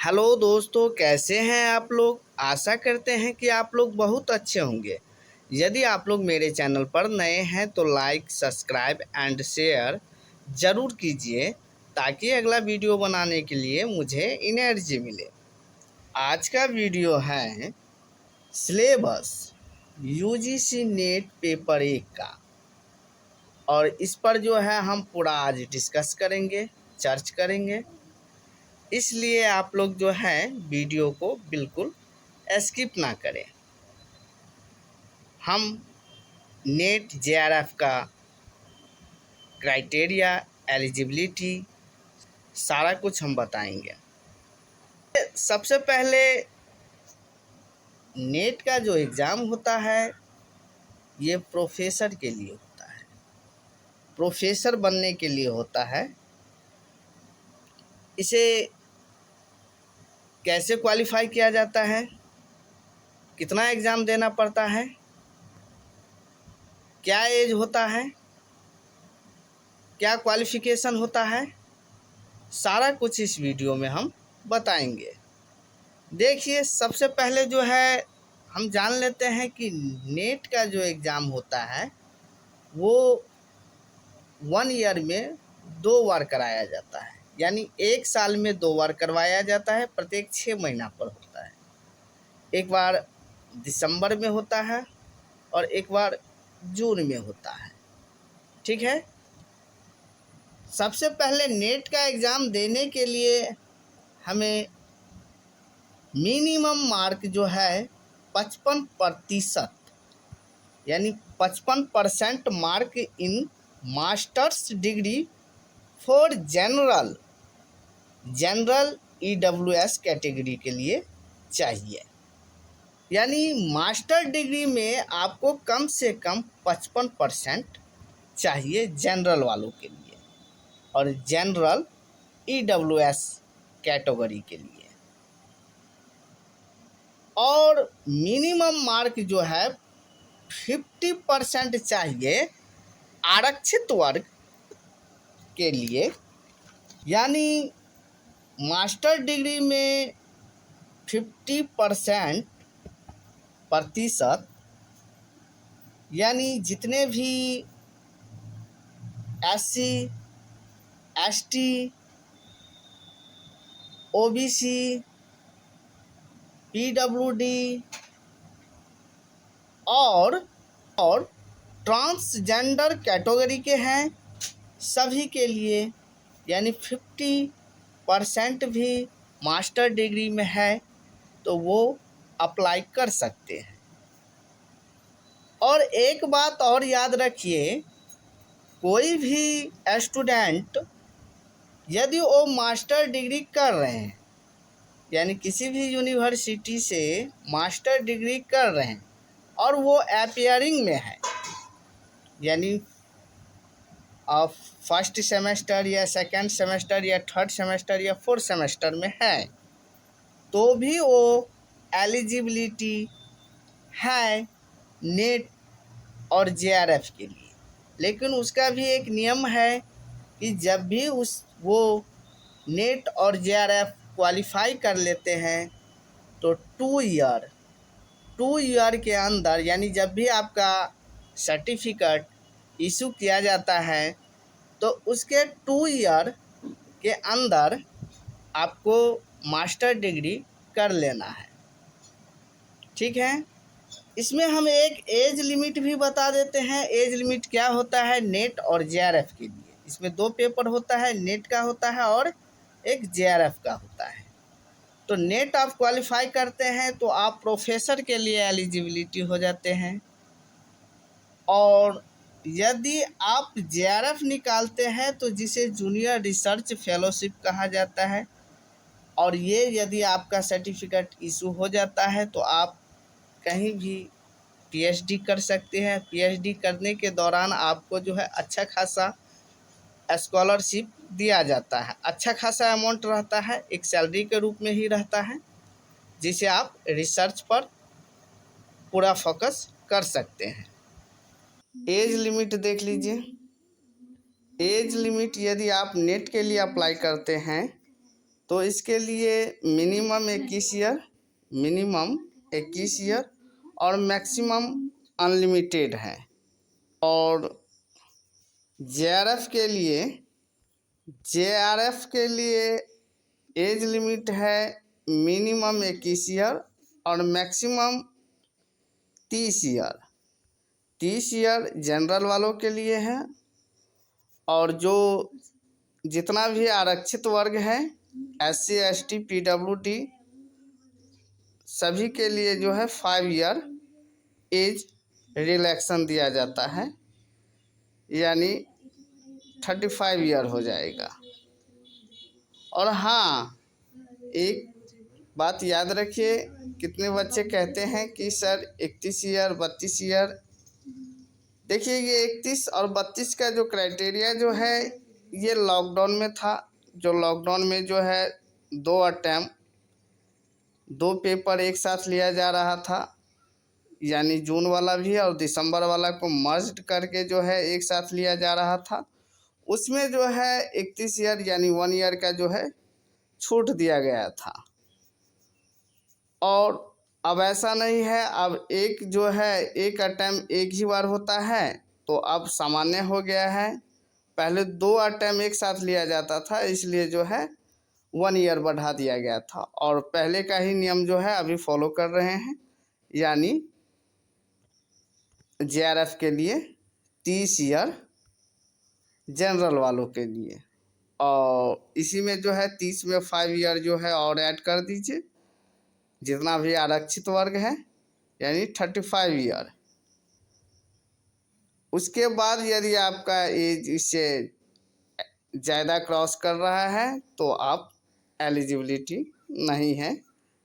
Hello दोस्तों, कैसे हैं आप लोग। आशा करते हैं कि आप लोग बहुत अच्छे होंगे। यदि आप लोग मेरे चैनल पर नए हैं तो लाइक, सब्सक्राइब एंड शेयर ज़रूर कीजिए ताकि अगला वीडियो बनाने के लिए मुझे एनर्जी मिले। आज का वीडियो है सिलेबस यूजीसी नेट पेपर 1 का, और इस पर जो है हम पूरा आज डिस्कस करेंगे, चर्च करेंगे। इसलिए आप लोग जो है वीडियो को बिल्कुल स्किप ना करें। हम नेट जेआरएफ का क्राइटेरिया, एलिजिबिलिटी सारा कुछ हम बताएंगे। सबसे पहले नेट का जो एग्ज़ाम होता है ये प्रोफेसर के लिए होता है, प्रोफेसर बनने के लिए होता है। इसे कैसे क्वालिफाई किया जाता है, कितना एग्ज़ाम देना पड़ता है, क्या एज होता है, क्या क्वालिफ़िकेशन होता है, सारा कुछ इस वीडियो में हम बताएंगे। देखिए, सबसे पहले जो है हम जान लेते हैं कि नेट का जो एग्ज़ाम होता है वो 1 ईयर में 2 बार कराया जाता है, यानी 1 साल में 2 बार करवाया जाता है। प्रत्येक 6 महीना पर होता है। एक बार दिसंबर में होता है और एक बार जून में होता है। ठीक है। सबसे पहले नेट का एग्ज़ाम देने के लिए हमें मिनिमम मार्क जो है 55% यानी 55% mark in masters degree for general EWS category के लिए चाहिए। यानी मास्टर डिग्री में आपको कम से कम 55% चाहिए जनरल वालों के लिए, और जनरल EWS कैटेगरी के लिए। और मिनिमम मार्क जो है 50% चाहिए आरक्षित वर्ग के लिए। यानी मास्टर डिग्री में 50% यानी जितने भी SC, ST, OBC, PWD और ट्रांसजेंडर कैटेगरी के हैं, सभी के लिए यानी 50% भी मास्टर डिग्री में है तो वो अप्लाई कर सकते हैं। और एक बात और याद रखिए, कोई भी स्टूडेंट यदि वो मास्टर डिग्री कर रहे हैं, यानी किसी भी यूनिवर्सिटी से मास्टर डिग्री कर रहे हैं और वो अपियरिंग में है, यानी फर्स्ट सेमेस्टर या सेकंड सेमेस्टर या थर्ड सेमेस्टर या फोर्थ सेमेस्टर में है, तो भी वो एलिजिबिलिटी है नेट और जेआरएफ के लिए। लेकिन उसका भी एक नियम है कि जब भी वो नेट और जेआरएफ क्वालिफाई कर लेते हैं तो 2 ईयर के अंदर, यानी जब भी आपका सर्टिफिकेट इशू किया जाता है तो उसके 2 ईयर के अंदर आपको मास्टर डिग्री कर लेना है। ठीक है। इसमें हम एक एज लिमिट भी बता देते हैं। एज लिमिट क्या होता है नेट और जेआरएफ के लिए। इसमें 2 पेपर होता है, नेट का होता है और एक जेआरएफ का होता है। तो नेट आप क्वालिफाई करते हैं तो आप प्रोफेसर के लिए एलिजिबिलिटी हो जाते हैं, और यदि आप जेआरएफ निकालते हैं तो जिसे जूनियर रिसर्च फेलोशिप कहा जाता है, और ये यदि आपका सर्टिफिकेट इशू हो जाता है तो आप कहीं भी पीएचडी कर सकते हैं। पीएचडी करने के दौरान आपको जो है अच्छा खासा स्कॉलरशिप दिया जाता है, अच्छा खासा अमाउंट रहता है, एक सैलरी के रूप में ही रहता है, जिसे आप रिसर्च पर पूरा फोकस कर सकते हैं। एज लिमिट देख लीजिए। एज लिमिट यदि आप नेट के लिए अप्लाई करते हैं तो इसके लिए मिनिमम 21 ईयर और मैक्सिमम अनलिमिटेड है। और जेआरएफ के लिए एज लिमिट है मिनिमम 21 ईयर और मैक्सिमम 30 ईयर। 30 ईयर जनरल वालों के लिए है, और जो जितना भी आरक्षित वर्ग है SC ST PWD सभी के लिए जो है 5 ईयर एज रिलैक्सन दिया जाता है, यानी 35 ईयर हो जाएगा। और हाँ, एक बात याद रखिए, कितने बच्चे कहते हैं कि सर 31 ईयर 32 ईयर। देखिए, ये 31 और 32 का जो क्राइटेरिया जो है ये लॉकडाउन में था। जो लॉकडाउन में जो है 2 पेपर एक साथ लिया जा रहा था, यानी जून वाला भी और दिसंबर वाला को मर्ज करके जो है एक साथ लिया जा रहा था। उसमें जो है 31 ईयर यानी 1 ईयर का जो है छूट दिया गया था। और अब ऐसा नहीं है, अब एक अटेम्प्ट एक ही बार होता है, तो अब सामान्य हो गया है। पहले 2 अटेम्प्ट एक साथ लिया जाता था, इसलिए जो है 1 ईयर बढ़ा दिया गया था। और पहले का ही नियम जो है अभी फॉलो कर रहे हैं, यानी जेआरएफ के लिए 30 ईयर जनरल वालों के लिए, और इसी में जो है 30 में 5 ईयर जो है और ऐड कर दीजिए, जितना भी आरक्षित वर्ग है, यानी 35 ईयर। उसके बाद यदि आपका एज इससे ज़्यादा क्रॉस कर रहा है तो आप एलिजिबिलिटी नहीं है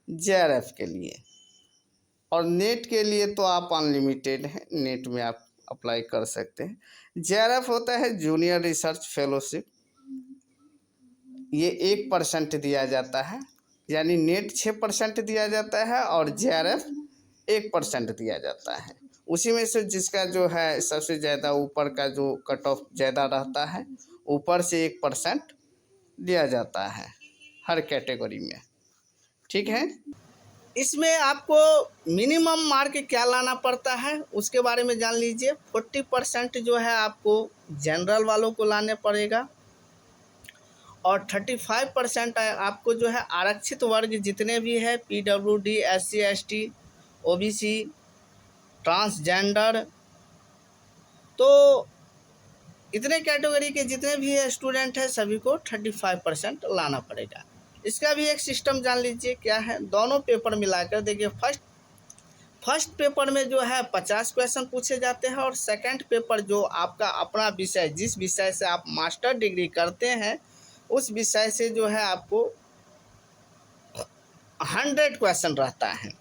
जेआरएफ के लिए। और नेट के लिए तो आप अनलिमिटेड हैं, नेट में आप अप्लाई कर सकते हैं। जेआरएफ होता है जूनियर रिसर्च फेलोशिप, ये 1% दिया जाता है, यानी नेट 6% दिया जाता है और जेआरएफ 1% दिया जाता है। उसी में से जिसका जो है सबसे ज़्यादा ऊपर का जो कट ऑफ ज़्यादा रहता है, ऊपर से 1% दिया जाता है हर कैटेगरी में। ठीक है, इसमें आपको मिनिमम मार्क क्या लाना पड़ता है उसके बारे में जान लीजिए। 40% जो है आपको जनरल वालों को लाने पड़ेगा, और 35% आपको जो है आरक्षित वर्ग जितने भी है PWD SC ST OBC transgender, तो इतने कैटेगरी के जितने भी स्टूडेंट हैं सभी को 35% लाना पड़ेगा। इसका भी एक सिस्टम जान लीजिए क्या है। दोनों पेपर मिलाकर देखिए, फर्स्ट पेपर में जो है 50 क्वेश्चन पूछे जाते हैं, और सेकंड पेपर जो आपका अपना विषय, जिस विषय से आप मास्टर डिग्री करते हैं उस विषय से जो है आपको 100 क्वेश्चन रहता है।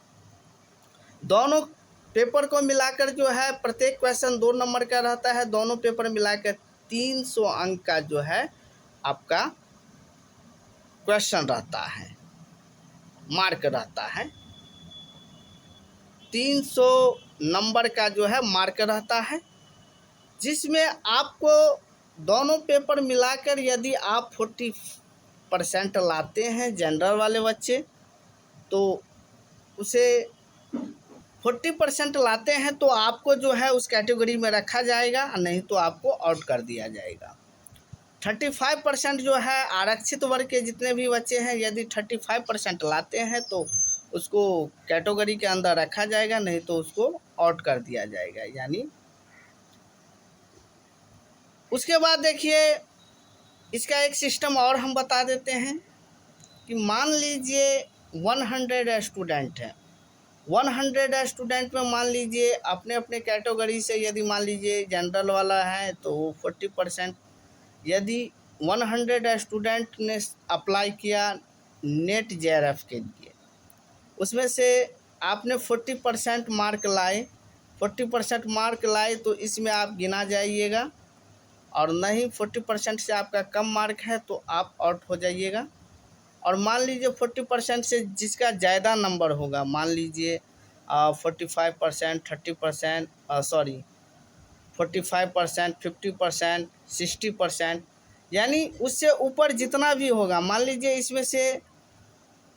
दोनों पेपर को मिलाकर जो है प्रत्येक क्वेश्चन 2 नंबर का रहता है। दोनों पेपर मिलाकर 300 अंक का जो है आपका क्वेश्चन रहता है, मार्क रहता है। 300 नंबर का जो है मार्क रहता है, जिसमें आपको दोनों पेपर मिलाकर यदि आप 40% लाते हैं जनरल वाले बच्चे, तो उसे 40% लाते हैं तो आपको जो है उस कैटेगरी में रखा जाएगा, नहीं तो आपको आउट कर दिया जाएगा। 35% जो है आरक्षित वर्ग के जितने भी बच्चे हैं, यदि 35% लाते हैं तो उसको कैटेगरी के अंदर रखा जाएगा, नहीं तो उसको आउट कर दिया जाएगा। यानी उसके बाद देखिए, इसका एक सिस्टम और हम बता देते हैं कि मान लीजिए 100 स्टूडेंट हैं। 100 स्टूडेंट में मान लीजिए अपने अपने कैटेगरी से, यदि मान लीजिए जनरल वाला है तो 40%, यदि 100 स्टूडेंट ने अप्लाई किया नेट जेआरएफ के लिए, उसमें से आपने 40% मार्क लाए, 40% मार्क लाए तो इसमें आप गिना जाइएगा, और नहीं 40% से आपका कम मार्क है तो आप आउट हो जाइएगा। और मान लीजिए 40% से जिसका ज़्यादा नंबर होगा, मान लीजिए 45%, 30%, 45%, 50%, 60%, यानी उससे ऊपर जितना भी होगा, मान लीजिए इसमें से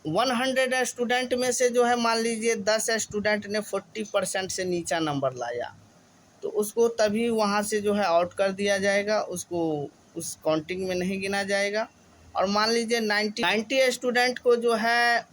100 स्टूडेंट में से जो है मान लीजिए 10 स्टूडेंट ने 40% से नीचा नंबर लाया, तो उसको तभी वहाँ से जो है आउट कर दिया जाएगा, उसको उस काउंटिंग में नहीं गिना जाएगा। और मान लीजिए 90 स्टूडेंट को जो है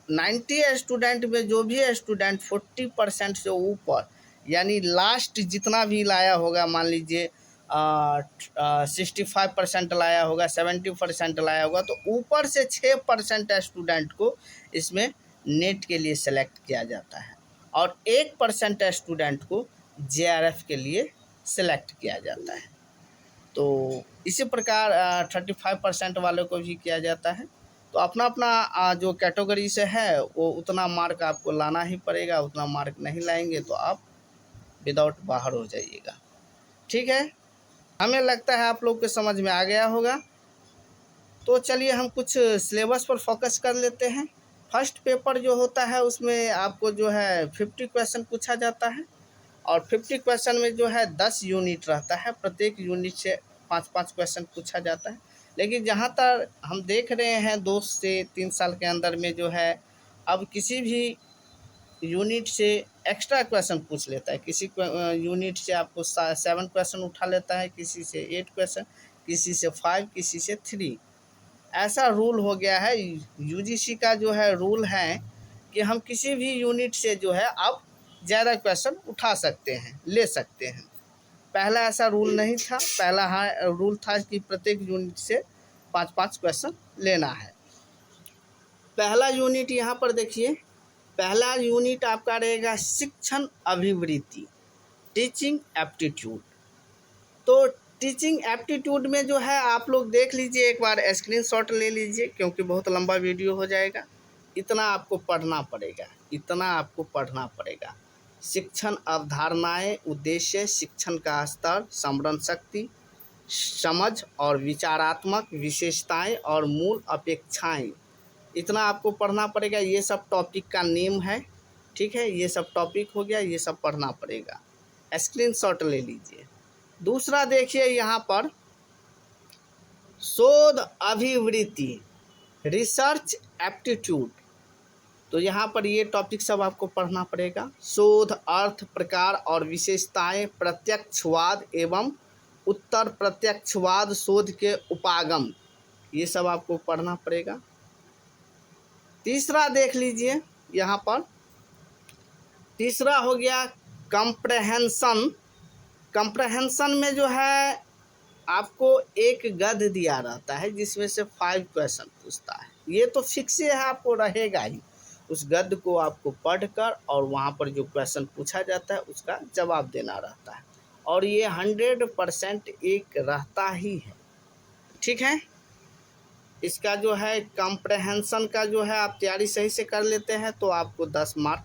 90 स्टूडेंट में जो भी स्टूडेंट 40% से ऊपर, यानी लास्ट जितना भी लाया होगा, मान लीजिए 65% लाया होगा, 70% लाया होगा, तो ऊपर से 6% स्टूडेंट को इसमें नेट के लिए सेलेक्ट किया जाता है और 1% स्टूडेंट को JRF के लिए सेलेक्ट किया जाता है। तो इसी प्रकार 35% वालों को भी किया जाता है। तो अपना अपना जो कैटेगरी से है वो उतना मार्क आपको लाना ही पड़ेगा, उतना मार्क नहीं लाएंगे तो आप विदाउट बाहर हो जाइएगा। ठीक है, हमें लगता है आप लोग को समझ में आ गया होगा। तो चलिए हम कुछ सिलेबस पर फोकस कर लेते हैं। फर्स्ट पेपर जो होता है उसमें आपको जो है 50 क्वेश्चन पूछा जाता है और 50 क्वेश्चन में जो है 10 यूनिट रहता है, प्रत्येक यूनिट से 5-5 क्वेश्चन पूछा जाता है। लेकिन जहाँ तक हम देख रहे हैं 2 से 3 साल के अंदर में जो है अब किसी भी यूनिट से एक्स्ट्रा क्वेश्चन पूछ लेता है। किसी यूनिट से आपको 7 क्वेश्चन उठा लेता है, किसी से 8 क्वेश्चन, किसी से 5, किसी से 3। ऐसा रूल हो गया है, UGC का जो है रूल है कि हम किसी भी यूनिट से जो है अब ज़्यादा क्वेश्चन उठा सकते हैं, ले सकते हैं। पहला ऐसा रूल नहीं था, पहला रूल था कि प्रत्येक यूनिट से 5-5 क्वेश्चन लेना है। पहला यूनिट यहाँ पर देखिए, पहला यूनिट आपका रहेगा शिक्षण अभिवृत्ति, टीचिंग एप्टीट्यूड। तो टीचिंग एप्टीट्यूड में जो है आप लोग देख लीजिए, एक बार स्क्रीनशॉट ले लीजिए क्योंकि बहुत लंबा वीडियो हो जाएगा। इतना आपको पढ़ना पड़ेगा, इतना आपको पढ़ना पड़ेगा। शिक्षण अवधारणाएं, उद्देश्य, शिक्षण का स्तर, स्मरण शक्ति, समझ और विचारात्मक विशेषताएं और मूल अपेक्षाएं, इतना आपको पढ़ना पड़ेगा। ये सब टॉपिक का नेम है, ठीक है, ये सब टॉपिक हो गया, ये सब पढ़ना पड़ेगा। स्क्रीनशॉट ले लीजिए। दूसरा देखिए यहाँ पर शोध अभिवृत्ति, रिसर्च एप्टीट्यूड। तो यहाँ पर ये टॉपिक सब आपको पढ़ना पड़ेगा। शोध, अर्थ, प्रकार और विशेषताएं, प्रत्यक्षवाद एवं उत्तर प्रत्यक्षवाद, शोध के उपागम, ये सब आपको पढ़ना पड़ेगा। तीसरा देख लीजिए यहाँ पर, तीसरा हो गया कंप्रहेंशन। कंप्रहेंशन में जो है आपको एक गद्य दिया रहता है जिसमें से 5 क्वेश्चन पूछता है। ये तो फिक्स है, आपको रहेगा ही। उस गद्य को आपको पढ़कर और वहाँ पर जो क्वेश्चन पूछा जाता है उसका जवाब देना रहता है और ये 100% एक रहता ही है। ठीक है, इसका जो है कंप्रहेंशन का जो है आप तैयारी सही से कर लेते हैं तो आपको 10 मार्क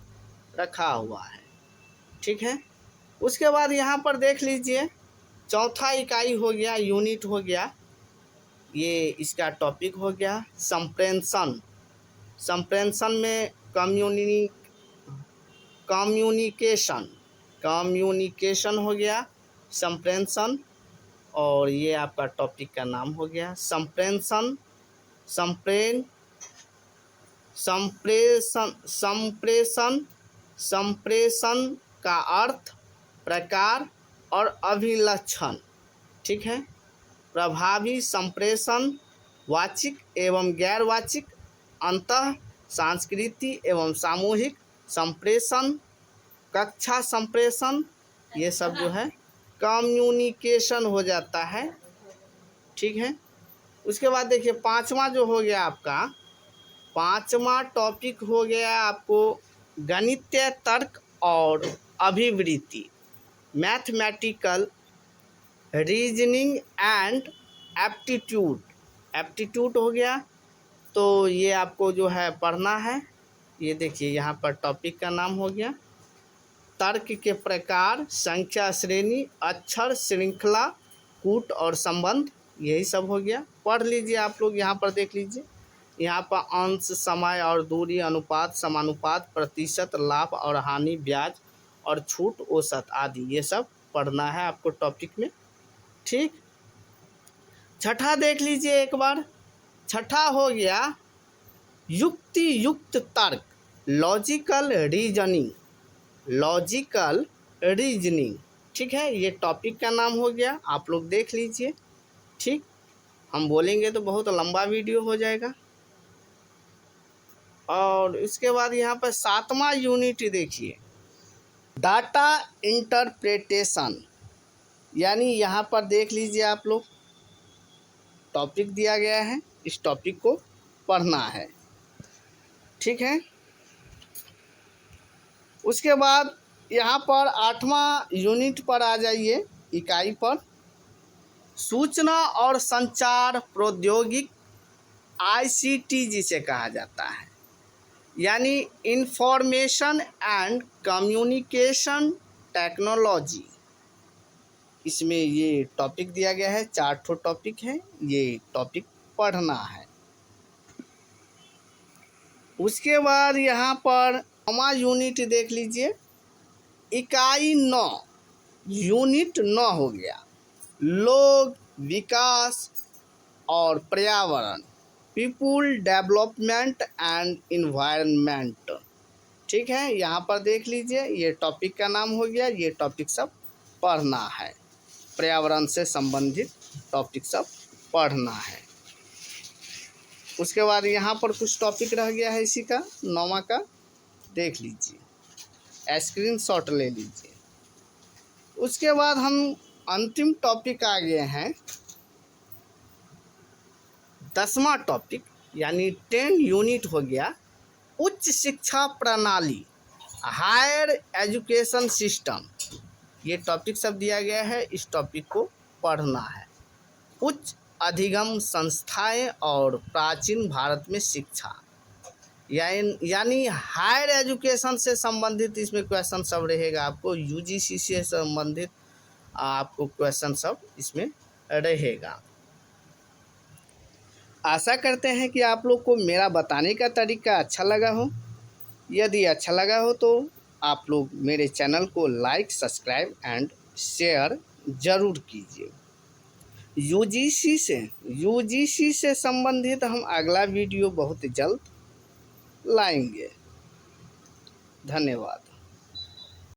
रखा हुआ है। ठीक है, उसके बाद यहाँ पर देख लीजिए चौथा इकाई हो गया, यूनिट हो गया, ये इसका टॉपिक हो गया संप्रेषण। संप्रेषण में कम्युनिकेशन हो गया संप्रेषण, और ये आपका टॉपिक का नाम हो गया संप्रेषण। संप्रेषण का अर्थ, प्रकार और अभिलक्षण। ठीक है, प्रभावी संप्रेषण, वाचिक एवं गैर वाचिक, अंतः सांस्कृतिक एवं सामूहिक संप्रेषण, कक्षा संप्रेषण, ये सब जो है कम्युनिकेशन हो जाता है। ठीक है, उसके बाद देखिए पांचवा जो हो गया आपका, पांचवा टॉपिक हो गया आपको गणितीय तर्क और अभिवृत्ति, mathematical reasoning and aptitude. Aptitude हो गया, तो ये आपको जो है पढ़ना है। ये देखिए यहाँ पर टॉपिक का नाम हो गया तर्क के प्रकार, संख्या श्रेणी, अक्षर श्रृंखला, कूट और संबंध, यही सब हो गया। पढ़ लीजिए आप लोग, यहाँ पर देख लीजिए, यहाँ पर अंश, समय और दूरी, अनुपात, समानुपात, प्रतिशत, लाभ और हानि, ब्याज और छूट, औसत आदि, ये सब पढ़ना है आपको टॉपिक में। ठीक। छठा देख लीजिए एक बार। छठा हो गया युक्ति युक्त तर्क, लॉजिकल रीजनिंग, लॉजिकल रीजनिंग। ठीक है, ये टॉपिक का नाम हो गया, आप लोग देख लीजिए। ठीक, हम बोलेंगे तो बहुत लंबा वीडियो हो जाएगा। और इसके बाद यहाँ पर 7वां यूनिट देखिए, डाटा इंटरप्रिटेशन, यानी यहाँ पर देख लीजिए आप लोग, टॉपिक दिया गया है, इस टॉपिक को पढ़ना है। ठीक है, उसके बाद यहाँ पर 8वां यूनिट पर आ जाइए, इकाई पर, सूचना और संचार प्रौद्योगिक, ICT जिसे कहा जाता है, यानी इंफॉर्मेशन एंड कम्युनिकेशन टेक्नोलॉजी। इसमें ये टॉपिक दिया गया है, 4 ठो टॉपिक है, ये टॉपिक पढ़ना है। उसके बाद यहाँ पर 9वां यूनिट देख लीजिए, इकाई 9, यूनिट 9 हो गया, लोग, विकास और पर्यावरण, पीपुल डेवलपमेंट एंड इन्वायरमेंट। ठीक है, यहाँ पर देख लीजिए, ये टॉपिक का नाम हो गया, ये टॉपिक सब पढ़ना है, पर्यावरण से संबंधित टॉपिक सब पढ़ना है। उसके बाद यहाँ पर कुछ टॉपिक रह गया है इसी का, 9वां का, देख लीजिए, स्क्रीनशॉट ले लीजिए। उसके बाद हम अंतिम टॉपिक आ गए हैं, 10वां टॉपिक, यानी 10 यूनिट हो गया, उच्च शिक्षा प्रणाली, हायर एजुकेशन सिस्टम। ये टॉपिक सब दिया गया है, इस टॉपिक को पढ़ना है। उच्च अधिगम संस्थाएं और प्राचीन भारत में शिक्षा, यानी हायर एजुकेशन से संबंधित इसमें क्वेश्चन सब रहेगा आपको, UGC से संबंधित आपको क्वेश्चन सब इसमें रहेगा। आशा करते हैं कि आप लोग को मेरा बताने का तरीका अच्छा लगा हो। यदि अच्छा लगा हो तो आप लोग मेरे चैनल को लाइक, सब्सक्राइब एंड शेयर ज़रूर कीजिए। UGC से संबंधित हम अगला वीडियो बहुत जल्द लाएंगे। धन्यवाद।